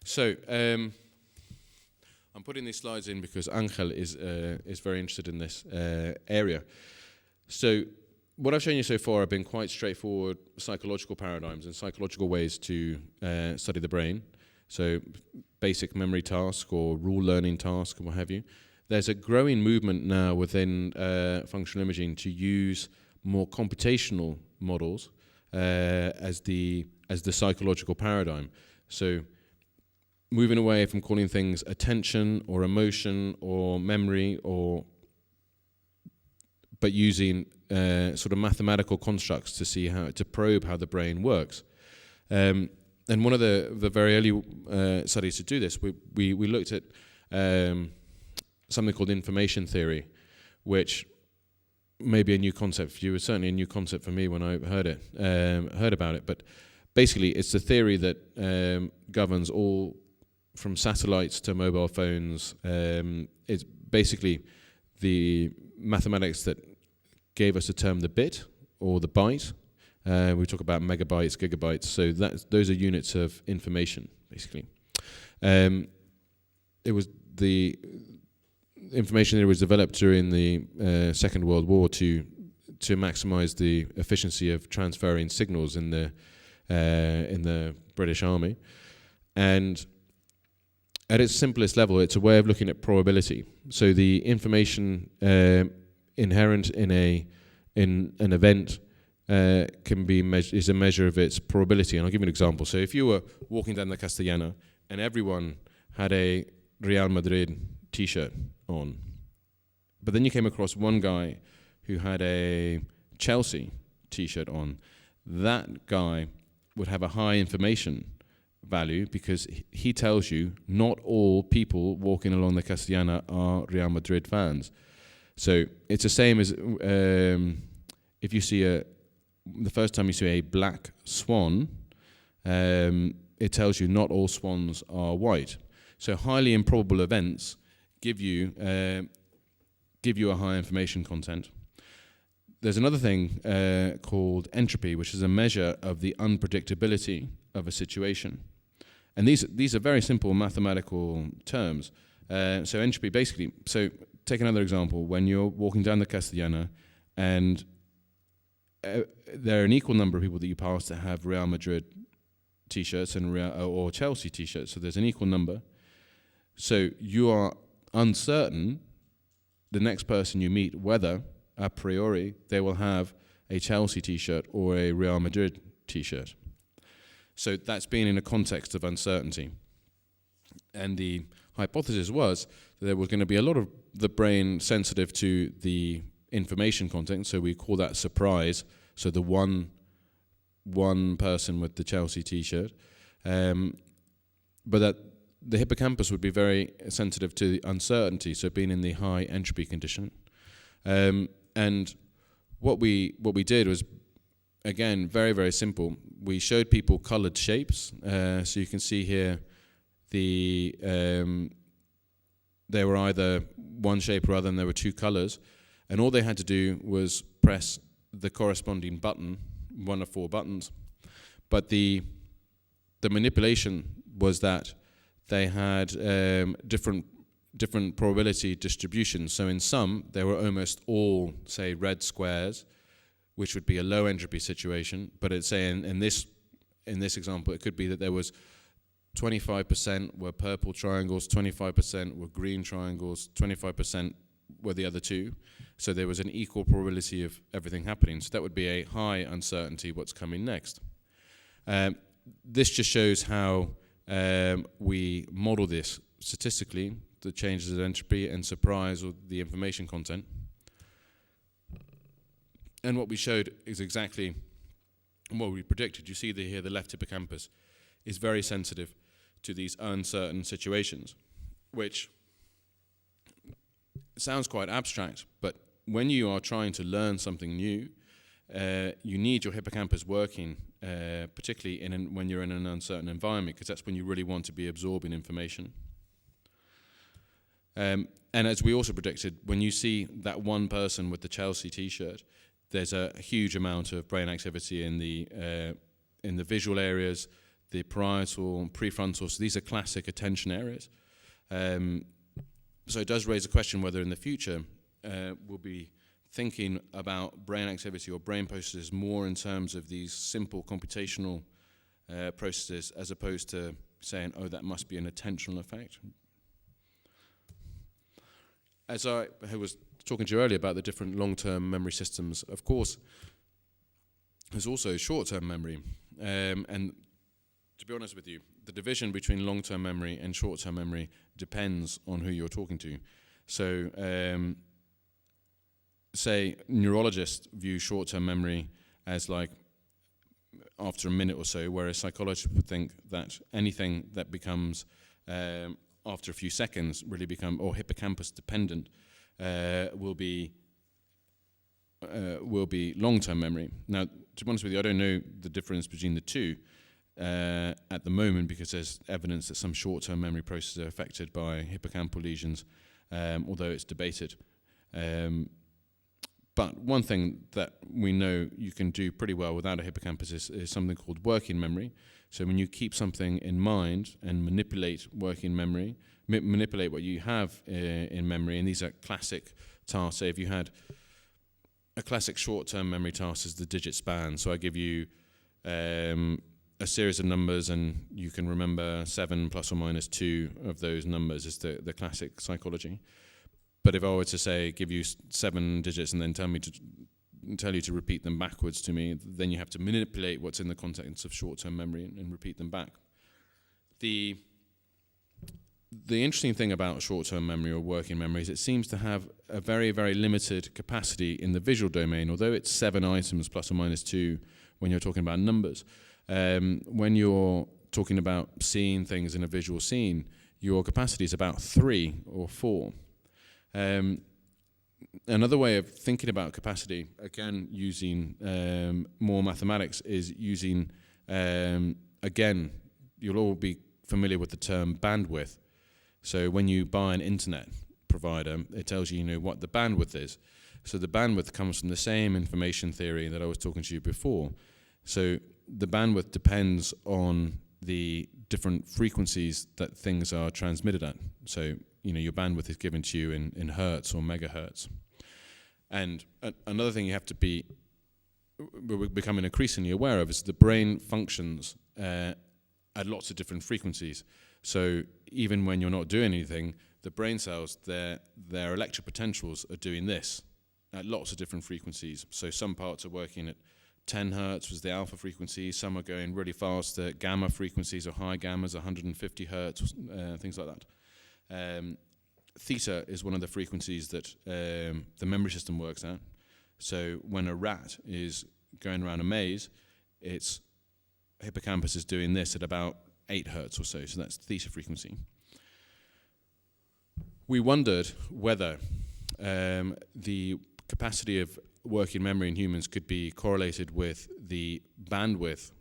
So I'm putting these slides in because Angel is very interested in this area. So what I've shown you so far have been quite straightforward psychological paradigms and psychological ways to study the brain. So basic memory task or rule learning task and what have you. There's a growing movement now within functional imaging to use more computational models as the psychological paradigm. So moving away from calling things attention or emotion or memory, but using sort of mathematical constructs to see to probe how the brain works. And one of the very early studies to do this, we looked at something called information theory, which may be a new concept for you. It's certainly a new concept for me when I heard about it. But basically, it's the theory that governs all, from satellites to mobile phones. It's basically the mathematics that gave us the term the bit or the byte. We talk about megabytes, gigabytes. So those are units of information, basically. It was the information that was developed during the Second World War to maximize the efficiency of transferring signals in the British Army. And at its simplest level, it's a way of looking at probability. So the information inherent in an event can be is a measure of its probability. And I'll give you an example. So if you were walking down the Castellana and everyone had a Real Madrid T-shirt on, but then you came across one guy who had a Chelsea T-shirt on, that guy would have a high information value because he tells you not all people walking along the Castellana are Real Madrid fans. So it's the same as if you see the first time you see a black swan, it tells you not all swans are white. So highly improbable events give you a high information content. There's another thing called entropy, which is a measure of the unpredictability of a situation. And these are very simple mathematical terms. So entropy, basically, so take another example. When you're walking down the Castellana and there are an equal number of people that you pass that have Real Madrid T-shirts and or Chelsea T-shirts, so there's an equal number. So you are uncertain, the next person you meet, whether a priori they will have a Chelsea T-shirt or a Real Madrid T-shirt. So that's been in a context of uncertainty. And the hypothesis was that there was going to be a lot of the brain sensitive to the information content, so we call that surprise, so the one person with the Chelsea T-shirt. But that the hippocampus would be very sensitive to the uncertainty, so being in the high entropy condition. And what we did was, again, very, very simple. We showed people colored shapes. So you can see here they were either one shape or other, and there were two colors. And all they had to do was press the corresponding button, one of four buttons. But the manipulation was that they had different probability distributions. So in some, they were almost all, say, red squares, which would be a low entropy situation. But it's saying in this example, it could be that there was 25% were purple triangles, 25% were green triangles, 25% were the other two. So there was an equal probability of everything happening. So that would be a high uncertainty what's coming next. This just shows how we model this statistically, the changes in entropy and surprise or the information content. And what we showed is exactly what we predicted. You see here the left hippocampus is very sensitive to these uncertain situations, which sounds quite abstract, but when you are trying to learn something new, you need your hippocampus working, particularly when you're in an uncertain environment, because that's when you really want to be absorbing information. And as we also predicted, when you see that one person with the Chelsea T-shirt, there's a huge amount of brain activity in the visual areas, the parietal, prefrontal. So these are classic attention areas. So it does raise a question whether in the future we'll be thinking about brain activity or brain processes more in terms of these simple computational processes, as opposed to saying, oh, that must be an attentional effect. As I was talking to you earlier about the different long-term memory systems, of course, there's also short-term memory. And to be honest with you, the division between long-term memory and short-term memory depends on who you're talking to. So, say neurologists view short-term memory as like after a minute or so, whereas psychologists would think that anything that becomes after a few seconds really become, or hippocampus dependent, will be long-term memory. Now, to be honest with you, I don't know the difference between the two at the moment, because there's evidence that some short-term memory processes are affected by hippocampal lesions, although it's debated. But one thing that we know you can do pretty well without a hippocampus is something called working memory. So when you keep something in mind and manipulate working memory, manipulate what you have in memory, and these are classic tasks. Say if you had a classic short-term memory task is the digit span. So I give you a series of numbers, and you can remember 7 plus or minus 2 of those numbers is the classic psychology. But if I were to say, give you 7 digits and then tell you to repeat them backwards to me, then you have to manipulate what's in the context of short-term memory and repeat them back. The interesting thing about short-term memory or working memory is it seems to have a very, very limited capacity in the visual domain, although it's 7 items plus or minus 2 when you're talking about numbers. When you're talking about seeing things in a visual scene, your capacity is about 3 or 4. Another way of thinking about capacity, again using more mathematics, is using, again, you'll all be familiar with the term bandwidth. So when you buy an internet provider, it tells you, what the bandwidth is. So the bandwidth comes from the same information theory that I was talking to you before. So the bandwidth depends on the different frequencies that things are transmitted at. So, your bandwidth is given to you in hertz or megahertz. And another thing you have to we're becoming increasingly aware of is the brain functions at lots of different frequencies. So even when you're not doing anything, the brain cells, their electric potentials are doing this at lots of different frequencies. So some parts are working at 10 hertz was the alpha frequency. Some are going really fast at gamma frequencies or high gammas, 150 hertz, things like that. Theta is one of the frequencies that the memory system works at. So when a rat is going around a maze, its hippocampus is doing this at about 8 hertz or so. So that's theta frequency. We wondered whether the capacity of working memory in humans could be correlated with the bandwidth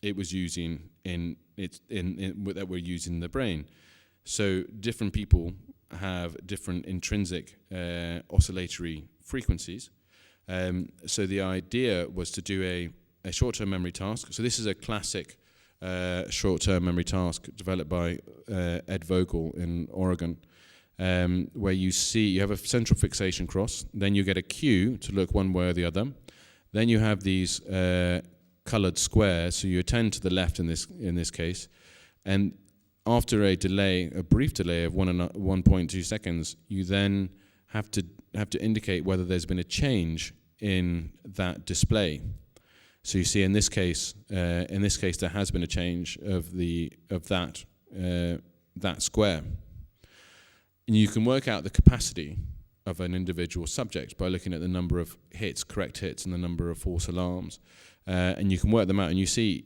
it was using that we're using in the brain. So different people have different intrinsic oscillatory frequencies. So the idea was to do a short-term memory task. So this is a classic short-term memory task developed by Ed Vogel in Oregon, where you have a central fixation cross, then you get a cue to look one way or the other, then you have these colored squares, so you attend to the left in this case, and after a brief delay of 1.2 seconds, you then have to indicate whether there's been a change in that display. So you see, in this case, there has been a change of that square. And you can work out the capacity of an individual subject by looking at the number of correct hits, and the number of false alarms, and you can work them out. And you see,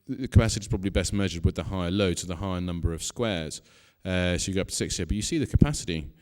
the capacity is probably best measured with the higher load, so the higher number of squares. So you go up to 6 here, but you see the capacity